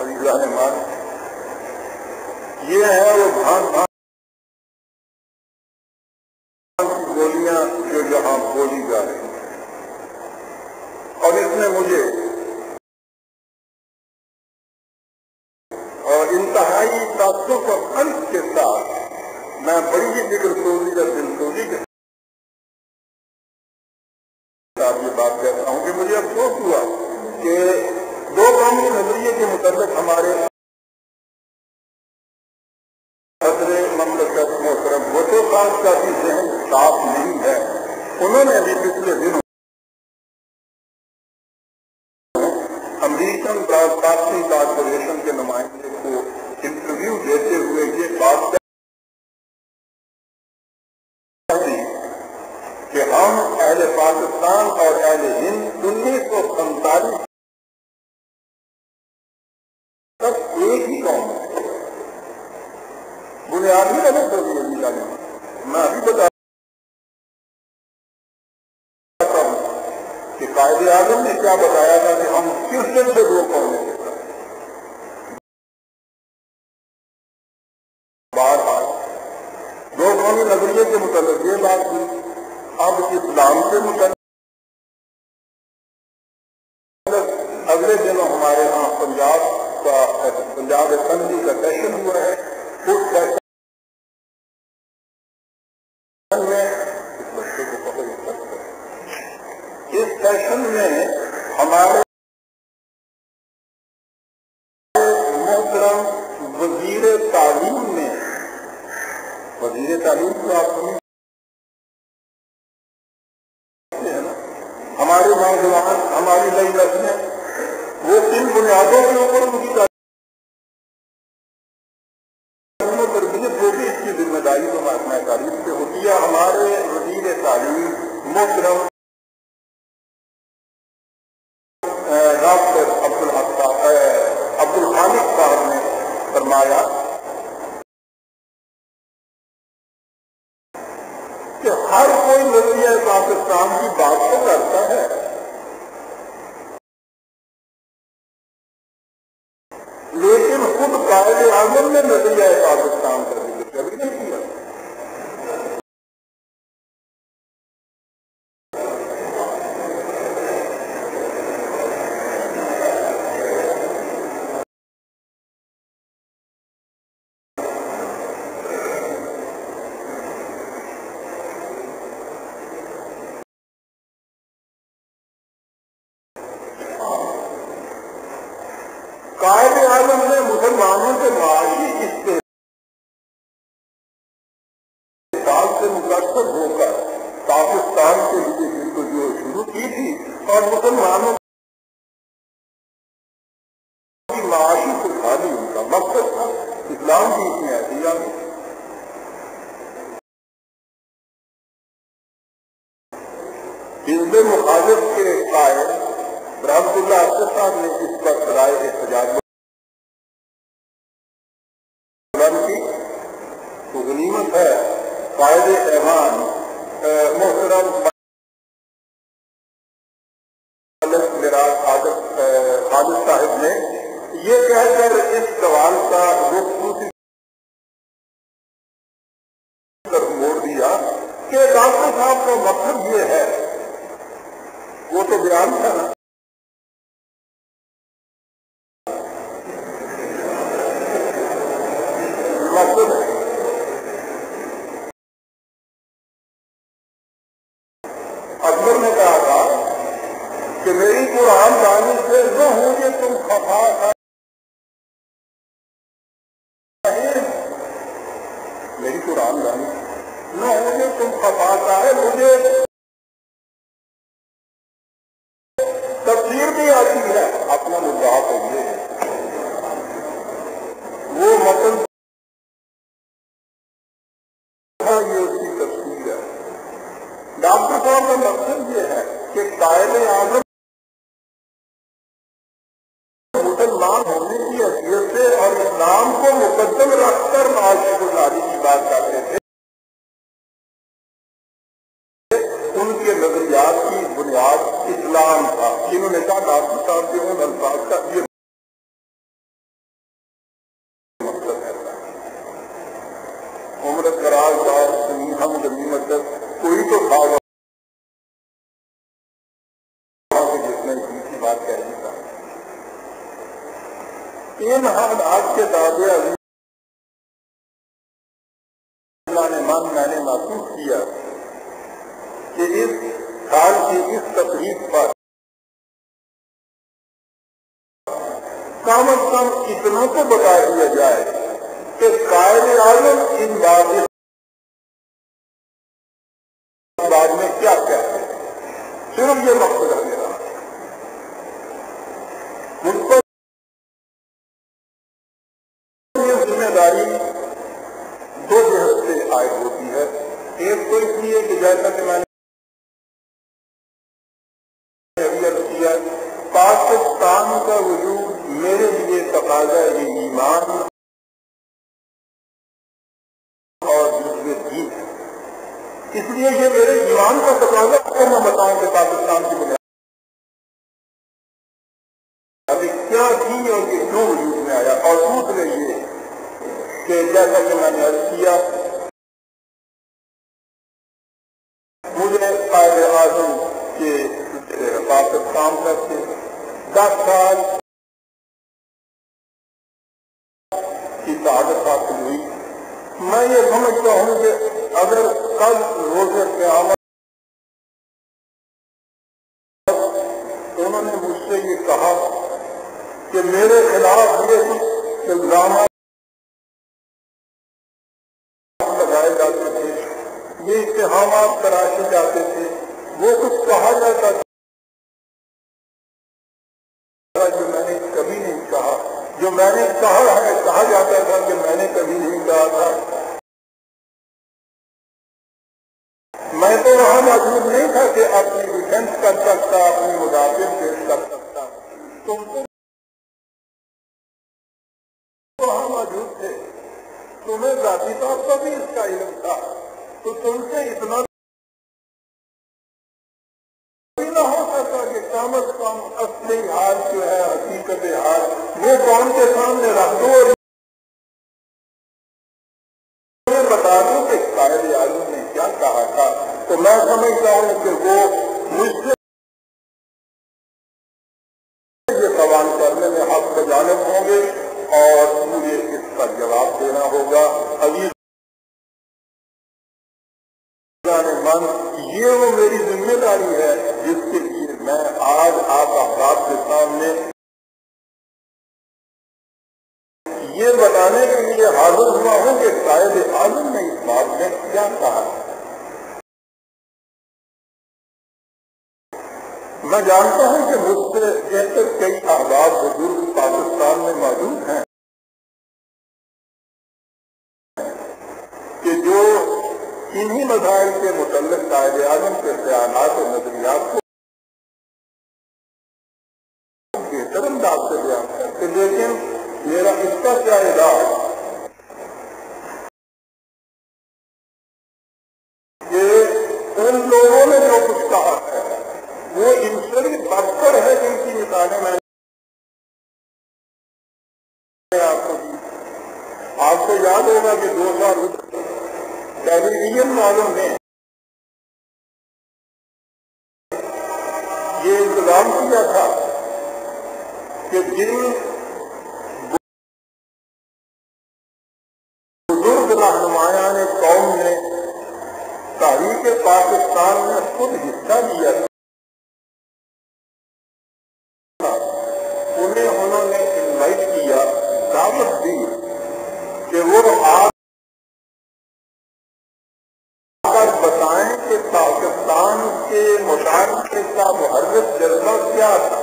عزیزان مان، یہ ہے وہ بھان بھان کی گولیاں جو یہاں بولی جا رہی ہیں، اور اس میں مجھے اور انتہائی تعصب اور انت کے ساتھ میں بڑی ہی فکر سوزی اور دل سوزی کے ساتھ یہ بات کہتا ہوں کہ مجھے افسوس ہوا کہ دو قومی نظریے کے متعلق ہمارے صدر مملکت محترم بھٹو صاحب کا بھی ذہن صاف نہیں ہے۔ انہوں نے بھی پچھلے دنوں امریکن براڈ کاسٹنگ کارپوریشن کے نمائندے کو انٹرویو دیتے ہوئے یہ بات کہی کہ ہم اہل پاکستان اور اہل ہند 1947 تک ایک ہی قوم ہے۔ بنیادی غلط ہوگی ابھی جانے میں ابھی بتا کہ قائد اعظم نے کیا بتایا تھا کہ ہم کس دن سے دو قومیں کے ساتھ بہرحال دو قومی نظریے کے متعلق یہ بات ہوئی۔ اب اسلام کے متعلق اگلے دنوں ہمارے ہاں پنجاب اسمبلی کا سیشن ہوا ہے۔ اس سیشن میں اس بچے کو پکڑ سکتے ہیں، اس سیشن میں ہمارے محترم وزیر تعلیم نے وزیر تعلیم کو آپ سمجھتے ہیں نا، ہمارے نوجوان ہماری نئی نسلیں وہ کن بنیادوں کے اوپر ان کی تربیت ہوگی، اس کی ذمہ داری تو محکمہ تعلیم سے ہوتی ہے۔ ہمارے وزیر تعلیم محترم ڈاکٹر عبدالخالق صاحب نے فرمایا کہ ہر کوئی نظریہ پاکستان کی بات تو کرتا ہے، لیکن خود قائد اعظم نے نظریہ پاکستان کا ذکر کبھی نہیں کیا۔ قائد اعظم نے مسلمانوں کے معاشی استحصال سے متاثر ہو کر پاکستان کے لیے جدوجہد شروع کی تھی، اور مسلمانوں کی معاشی خوشحالی ان کا مقصد تھا۔ اسلام کی اس میں ایسی آئی۔ حزب مخالف کے قائد رحمت اللہ افسر صاحب نے اس پر رائے احتجاج بلند کی تو غنیمت ہے قائد ایوان محترم خالد صاحب نے یہ کہہ کر اس سوال کا رخ دوسری طرف موڑ دیا کہ ڈاکٹر صاحب کا مقصد یہ ہے، وہ تو بیان تھا نا، مقصد اکبر نے کہا تھا کہ میری قرآن دانی سے نہ ہوں گے تم خفا، میری قرآن دانی نہ ہوں گے تم خفا ہے، مجھے تفسیر بھی آتی ہے، اپنا مدعا کریے وہ مطلب یہ اس کی تفسیر ہے۔ ڈاکٹر صاحب کا مقصد یہ ہے کہ قائد اعظم مسلمان ہونے کی حیثیت سے اور اسلام کو مقدم رکھ کر معاشی گزاری کی بات کرتے تھے۔ ان کے نظریات کی بنیاد اسلام تھا۔ انہوں نے کہا ڈاکٹر صاحب کے ان الفاظ کا یہ ان حالات کے دعوے میں نے محسوس کیا کہ اس سال کی اس تقریب پر کم از کم اتنا تو بتا دیا جائے کہ قائد اعظم ان بعد میں کیا کہتے ہیں. صرف یہ مقصد ہے میرا. مجھ پر یہ ذمہ داری دو جہت سے عائد ہوتی ہے. ایک تو اس لیے کہ جیسا کہ میں نے کیا پاکستان کا وجود میرے لیے تقاضا یہ ایمان اور دوسرے دین ہے. اس لیے یہ میرے ایمان کا تقاضا ہے. میں بتاؤں کہ پاکستان کی بنیاد ابھی کیا تھی اور یہ کیوں وجود میں آیا. اور دوسرے یہ کہ جیسا کہ میں نے عرض کیا مجھے قائد اعظم کے پاکستان کرتے 10 سال کی سعادت حاصل ہوئی. میں یہ سمجھتا ہوں کہ اگر کل روز قیامت انہوں نے مجھ سے یہ کہا کہ میرے خلاف یہ کچھ الزامات لگائے جاتے تھے, یہ اتہامات تراشے جاتے تھے, وہ کچھ کہا جاتا تھا جو میں نے کبھی نہیں کہا, جو میں نے کہا ہے کہا جاتا تھا کہ میں نے کبھی نہیں کہا تھا. میں تو وہاں موجود نہیں تھا کہ اپنی ڈیفینس کر سکتا, اپنی مدافعت پیش کر سکتا. تم تو وہاں موجود تھے, تمہیں ذاتی طور پر بھی اس کا علم تھا, تو تم سے اتنا بھی نہ ہو سکتا کہ کم از کم اصلی حال جو ہے, حقیقت حال وہ قوم کے سامنے رکھ دو اور بتا دوں کہ قائد اعظم نے کیا کہا تھا. تو میں سمجھتا ہوں کہ وہ مجھ سے یہ سوال کرنے میں حق سے جانب ہوں گے اور مجھے اس کا جواب دینا ہوگا. عزیز من, یہ وہ میری ذمہ داری ہے جس کے لیے میں آج آپ احباب کے سامنے یہ بتانے کے لیے حاضر ہوا ہوں کہ قائد اعظم نے اس بات میں کیا کہا. میں جانتا ہوں کہ مجھ سے جیسے کئی احباب بزرگ پاکستان میں موجود ہیں کہ جو انہی مسائل کے متعلق قائد اعظم کے خیالات اور نظریات کو بہتر انداز سے بیان کرتے, لیکن میرا اس کا کیا علاج کہ ان لوگوں نے جو کچھ کہا ہے وہ ان سے بھی بدتر ہے جن کی مثالیں میں نے آپ کو دی. آپ کو یاد ہوگا کہ 2 سال ٹیلی ویژن والوں نے یہ انتظام کیا تھا کہ جن بزرگ رہنمایان قوم نے تحریک پاکستان میں خود حصہ لیا تھا, انہوں نے انوائٹ کیا, دعوت دی کہ وہ آپ بتائیں کہ پاکستان کے مشاہدے کا محرک جذبہ کیا تھا.